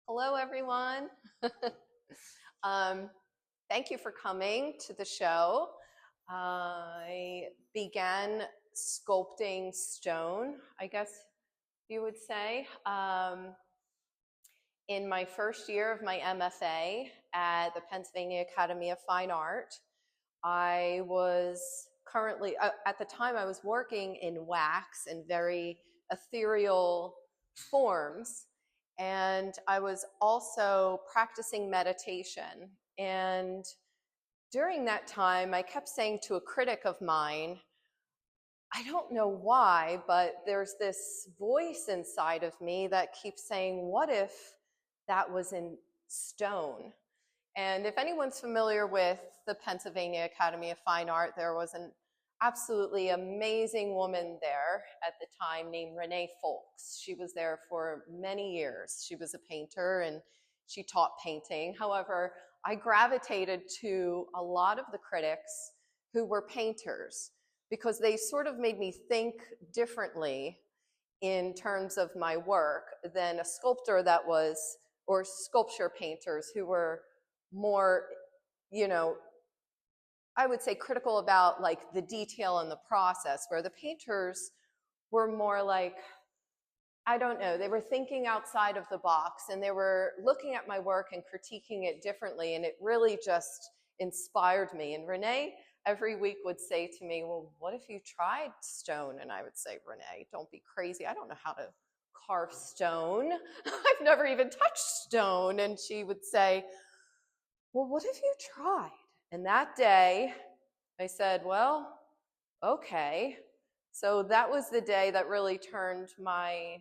Hello, everyone. um, Thank you for coming to the show. I began sculpting stone, I guess you would say, in my first year of my MFA at the Pennsylvania Academy of Fine Art. I was currently, at the time, I was working in wax in very ethereal forms. And I was also practicing meditation. And during that time, I kept saying to a critic of mine, I don't know why, but there's this voice inside of me that keeps saying, what if that was in stone? And if anyone's familiar with the Pennsylvania Academy of Fine Art, there was an absolutely amazing woman there at the time named Renee Folks. She was there for many years. She was a painter and she taught painting. However, I gravitated to a lot of the critics who were painters because they sort of made me think differently in terms of my work than a sculptor that was, or sculpture painters who were more, I would say critical about like the detail and the process, where the painters were more like, I don't know, they were thinking outside of the box and they were looking at my work and critiquing it differently, and it really just inspired me. And Renee every week would say to me, well, what if you tried stone? And I would say, Renee, don't be crazy. I don't know how to carve stone. I've never even touched stone. And she would say, well, what if you tried? And that day I said, well, okay. So that was the day that really turned my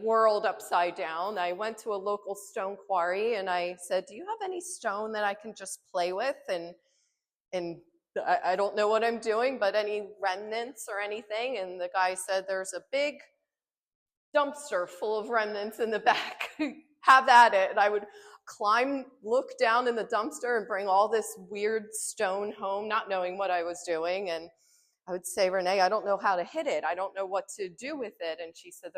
world upside down. I went to a local stone quarry and I said, do you have any stone that I can just play with? And I don't know what I'm doing, but any remnants or anything? And the guy said, there's a big dumpster full of remnants in the back. Have at it. And I would look down in the dumpster and bring all this weird stone home, not knowing what I was doing. And I would say, Renee, I don't know how to hit it. I don't know what to do with it. And she said,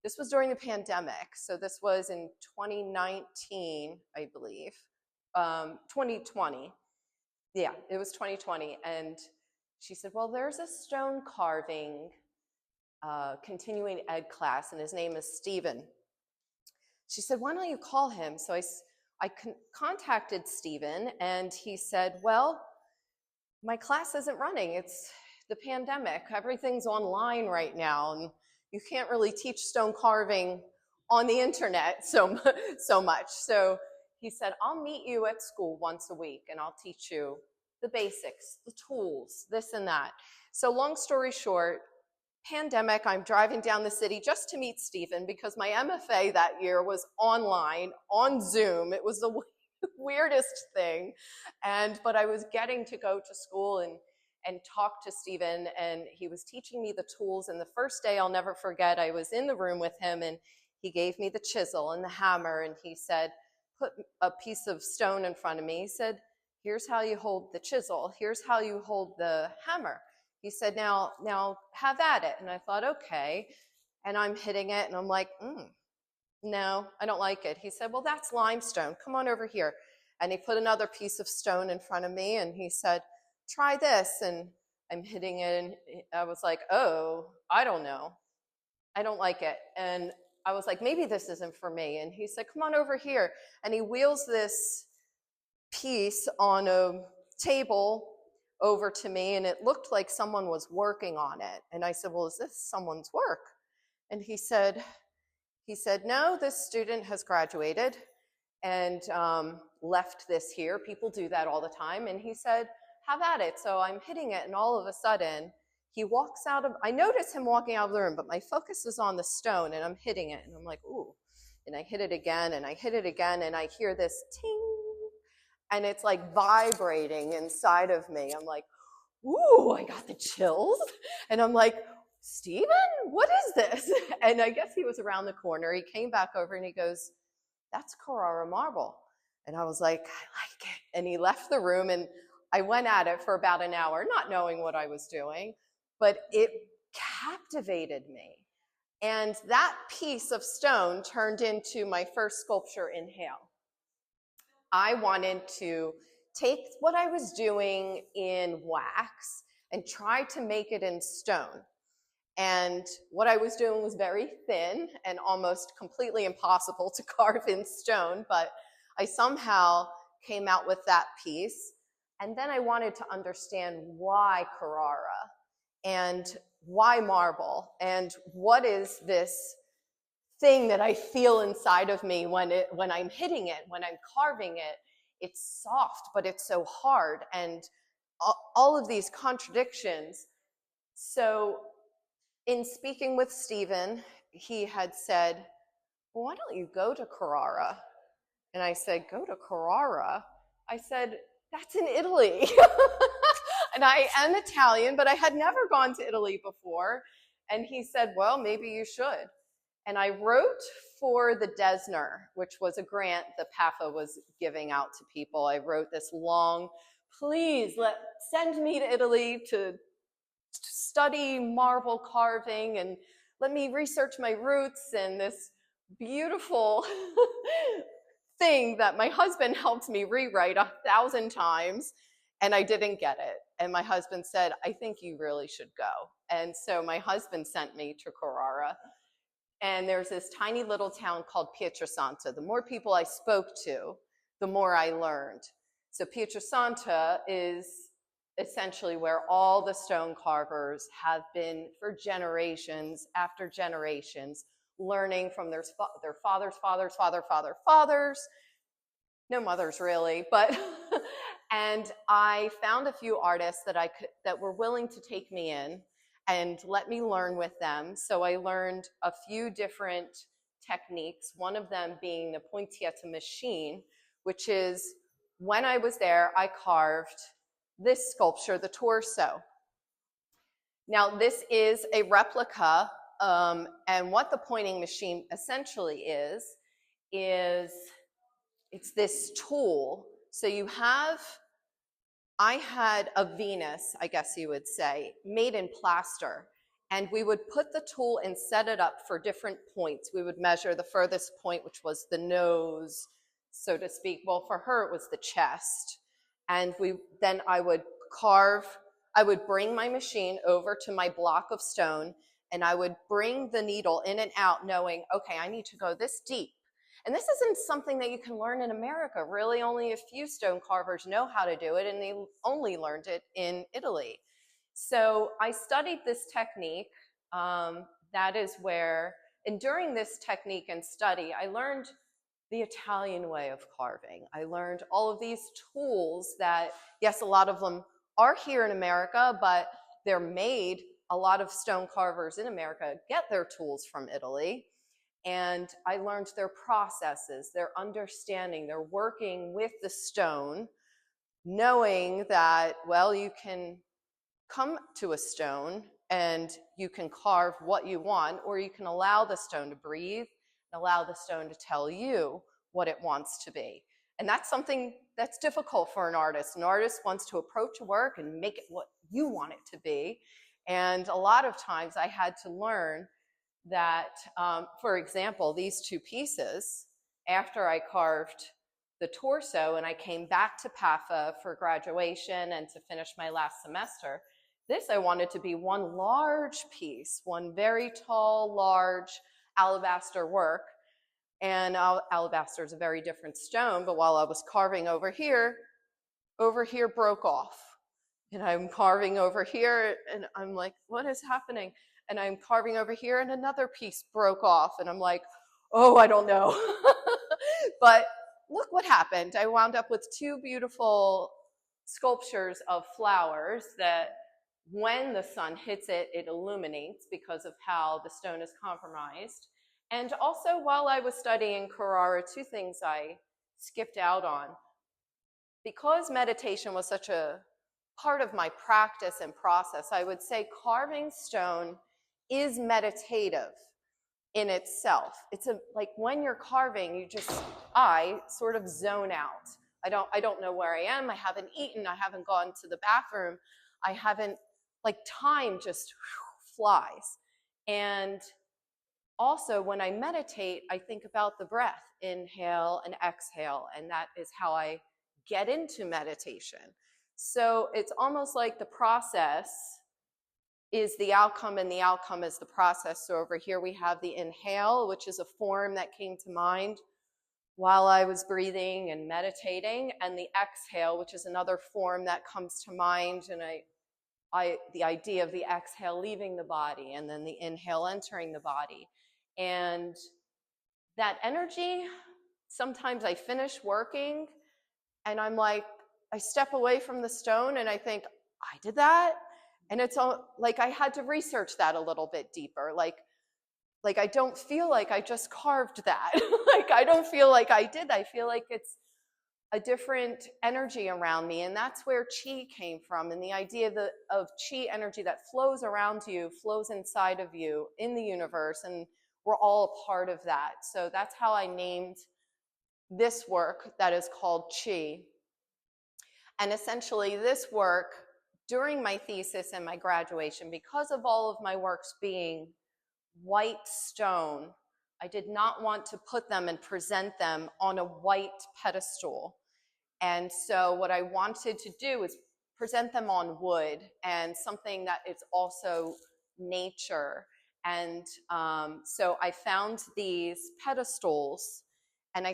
this was during the pandemic. So this was in 2019, I believe, 2020. Yeah, it was 2020. And she said, well, there's a stone carving continuing ed class, and his name is Stephen. She said, why don't you call him? So I contacted Stephen, and he said, well, my class isn't running. It's the pandemic. Everything's online right now, and you can't really teach stone carving on the internet so much. So he said, I'll meet you at school once a week, and I'll teach you the basics, the tools, this and that. So long story short, pandemic, I'm driving down the city just to meet Stephen because my MFA that year was online, on Zoom. It was the weirdest thing. But I was getting to go to school and talk to Stephen, and he was teaching me the tools. And the first day, I'll never forget, I was in the room with him and he gave me the chisel and the hammer, and he said, put a piece of stone in front of me. He said, here's how you hold the chisel. Here's how you hold the hammer. He said, now have at it. And I thought, okay. And I'm hitting it and I'm like, no, I don't like it. He said, well, that's limestone. Come on over here. And he put another piece of stone in front of me and he said, try this. And I'm hitting it and I was like, oh, I don't know. I don't like it. And I was like, maybe this isn't for me. And he said, come on over here. And he wheels this piece on a table over to me, and it looked like someone was working on it. And I said, well, is this someone's work? And he said, no, this student has graduated and left this here. People do that all the time. And he said, have at it. So I'm hitting it, and all of a sudden, he walks out of, I notice him walking out of the room, but my focus is on the stone, and I'm hitting it, and I'm like, ooh. And I hit it again, and I hit it again, and I hear this ting, and it's like vibrating inside of me. I'm like, ooh, I got the chills. And I'm like, Stephen, what is this? And I guess he was around the corner. He came back over and he goes, that's Carrara marble. And I was like, I like it. And he left the room, and I went at it for about an hour, not knowing what I was doing, but it captivated me. And that piece of stone turned into my first sculpture in hail. I wanted to take what I was doing in wax and try to make it in stone. And what I was doing was very thin and almost completely impossible to carve in stone, but I somehow came out with that piece. And then I wanted to understand why Carrara and why marble and what is this thing that I feel inside of me when I'm hitting it, when I'm carving it. It's soft, but it's so hard, and all of these contradictions. So in speaking with Stephen, he had said, well, why don't you go to Carrara? And I said, go to Carrara? I said, that's in Italy. And I am Italian, but I had never gone to Italy before. And he said, well, maybe you should. And I wrote for the Desner, which was a grant that PAFA was giving out to people. I wrote this long, please send me to Italy to study marble carving and let me research my roots, and this beautiful thing that my husband helped me rewrite 1,000 times, and I didn't get it. And my husband said, I think you really should go. And so my husband sent me to Carrara. And there's this tiny little town called Pietrasanta. The more people I spoke to, the more I learned. So Pietrasanta is essentially where all the stone carvers have been for generations after generations, learning from their fathers, fathers, no mothers really, but, and I found a few artists that were willing to take me in and let me learn with them. So I learned a few different techniques, one of them being the pointietta machine, which is, when I was there, I carved this sculpture, the torso. Now, this is a replica, and what the pointing machine essentially is it's this tool. So I had a Venus, I guess you would say, made in plaster, and we would put the tool and set it up for different points. We would measure the furthest point, which was the nose, so to speak. Well, for her, it was the chest. And then I would bring my machine over to my block of stone, and I would bring the needle in and out knowing, okay, I need to go this deep. And this isn't something that you can learn in America. Really, only a few stone carvers know how to do it, and they only learned it in Italy. So I studied this technique. That is where, and during this technique and study, I learned the Italian way of carving. I learned all of these tools that, yes, a lot of them are here in America, but they're made, a lot of stone carvers in America get their tools from Italy. And I learned their processes, their understanding, their working with the stone, knowing that, well, you can come to a stone and you can carve what you want, or you can allow the stone to breathe, allow the stone to tell you what it wants to be. And that's something that's difficult for an artist. An artist wants to approach a work and make it what you want it to be. And a lot of times I had to learn that, for example, these two pieces, after I carved the torso and I came back to PAFA for graduation and to finish my last semester, this I wanted to be one large piece, one very tall, large alabaster work. And alabaster is a very different stone, but while I was carving over here broke off. And I'm carving over here, and I'm like, what is happening? And I'm carving over here, and another piece broke off, and I'm like, oh, I don't know. But look what happened. I wound up with two beautiful sculptures of flowers that when the sun hits it, it illuminates because of how the stone is compromised. And also, while I was studying Carrara, two things I skipped out on. Because meditation was such a part of my practice and process, I would say carving stone is meditative in itself. It's like when you're carving, I sort of zone out. I don't know where I am. I haven't eaten. I haven't gone to the bathroom. I haven't, like, time just flies. And also, when I meditate, I think about the breath, inhale and exhale, and that is how I get into meditation. So it's almost like the process is the outcome and the outcome is the process. So over here we have the inhale, which is a form that came to mind while I was breathing and meditating, and the exhale, which is another form that comes to mind, and the idea of the exhale leaving the body and then the inhale entering the body. And that energy, sometimes I finish working and I'm like, I step away from the stone and I think, I did that? And it's all like I had to research that a little bit deeper. Like I don't feel like I just carved that. Like I don't feel like I did. I feel like it's a different energy around me. And that's where chi came from. And the idea of chi energy that flows around you, flows inside of you in the universe. And we're all a part of that. So that's how I named this work that is called chi. And essentially this work, during my thesis and my graduation, because of all of my works being white stone, I did not want to put them and present them on a white pedestal. And so what I wanted to do is present them on wood and something that is also nature. And so I found these pedestals and I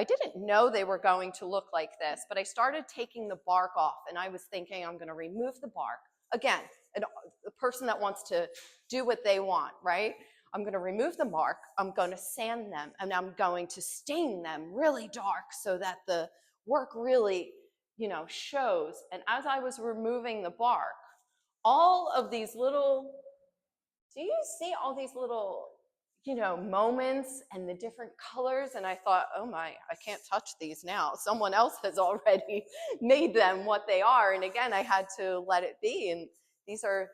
didn't know they were going to look like this, but I started taking the bark off and I was thinking I'm going to remove the bark. Again, the person that wants to do what they want, right? I'm going to remove the bark, I'm going to sand them, and I'm going to stain them really dark so that the work really, shows. And as I was removing the bark, all of these little, do you see all these little, moments and the different colors? And I thought, oh my, I can't touch these now. Someone else has already made them what they are. And again, I had to let it be. And these are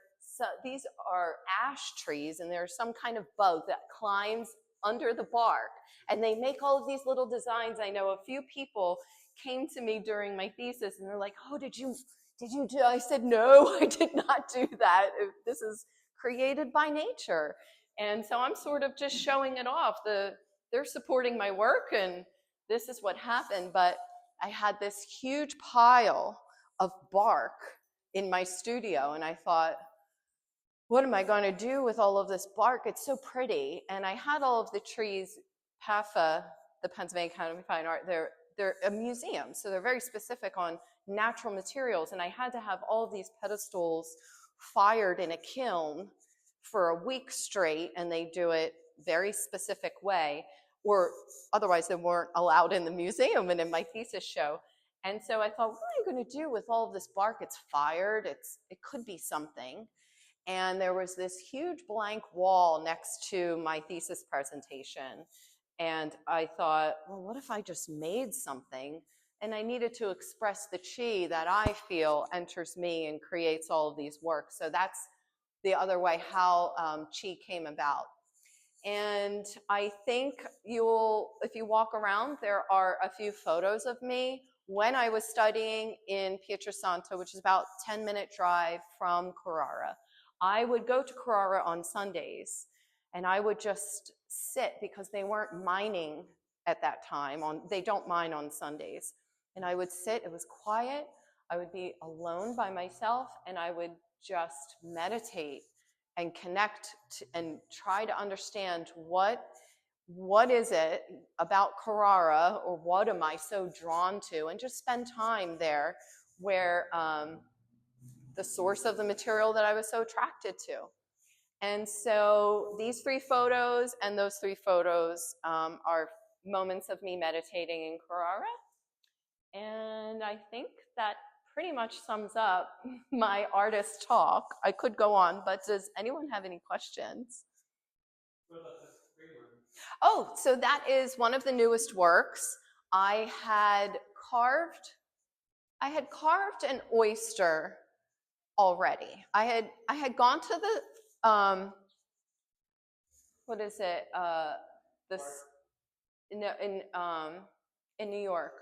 ash trees, and there's some kind of bug that climbs under the bark. And they make all of these little designs. I know a few people came to me during my thesis and they're like, oh, did you do? I said, no, I did not do that. This is created by nature. And so I'm sort of just showing it off. They're supporting my work and this is what happened. But I had this huge pile of bark in my studio and I thought, what am I going to do with all of this bark? It's so pretty. And I had all of the trees, PAFA, the Pennsylvania Academy of Fine Art, they're a museum, so they're very specific on natural materials. And I had to have all of these pedestals fired in a kiln for a week straight, and they do it very specific way, or otherwise they weren't allowed in the museum and in my thesis show. And so I thought, what am I going to do with all of this bark? It's fired, it could be something. And there was this huge blank wall next to my thesis presentation. And I thought, well, what if I just made something? And I needed to express the chi that I feel enters me and creates all of these works. So that's the other way how chi came about. And I think if you walk around, there are a few photos of me when I was studying in Pietrasanta, which is about a 10-minute drive from Carrara. I would go to Carrara on Sundays and I would just sit because they weren't mining at that time. They don't mine on Sundays. And I would sit, it was quiet, I would be alone by myself and I would just meditate and connect and try to understand what is it about Carrara, or what am I so drawn to, and just spend time there where the source of the material that I was so attracted to. And so these 3 photos and those 3 photos are moments of me meditating in Carrara. And I think that pretty much sums up my artist talk. I could go on, but does anyone have any questions? What about this green one? Oh, so that is one of the newest works. I had carved an oyster already. I had gone to the what is it? This in New York.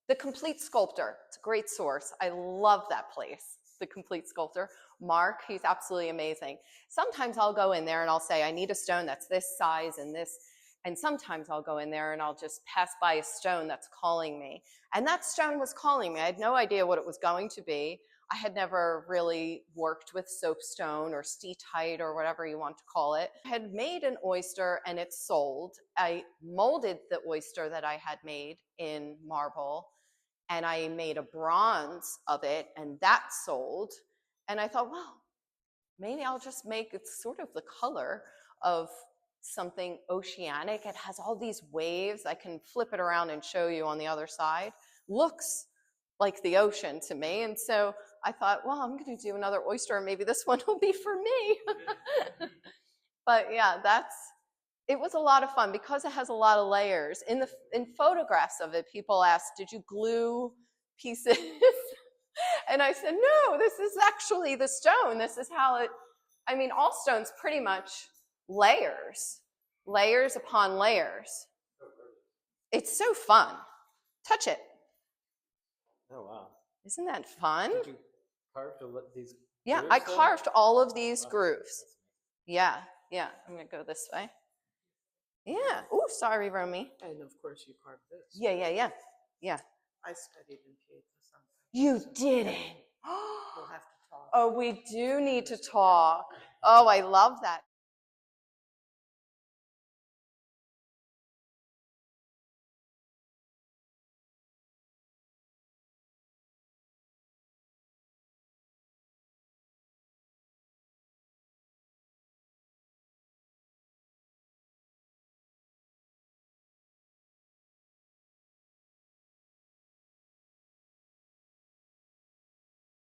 The Complete Sculptor. It's a great source. I love that place. the complete sculptor. Mark, he's absolutely amazing. Sometimes I'll go in there and I'll say, I need a stone that's this size and this. And sometimes I'll go in there and I'll just pass by a stone that's calling me. And that stone was calling me. I had no idea what it was going to be. I had never really worked with soapstone or steatite or whatever you want to call it. I had made an oyster and it sold. I molded the oyster that I had made in marble and I made a bronze of it and that sold. And I thought, well, maybe I'll just make it sort of the color of something oceanic. It has all these waves. I can flip it around and show you on the other side. Looks like the ocean to me. And so I thought, well, I'm going to do another oyster. Maybe this one will be for me. But yeah, it was a lot of fun because it has a lot of layers. In photographs of it, people asked, did you glue pieces? And I said, no, this is actually the stone. This is how all stone's pretty much layers upon layers. It's so fun. Touch it. Oh, wow. Isn't that fun? Did you carve these? Yeah, I carved all of these grooves. Yeah. I'm going to go this way. Yeah. Oh, sorry, Romy. And of course you carved this. Yeah. I studied in Pietrasanta. You didn't. We'll have to talk. Oh, we do need to talk. Oh, I love that.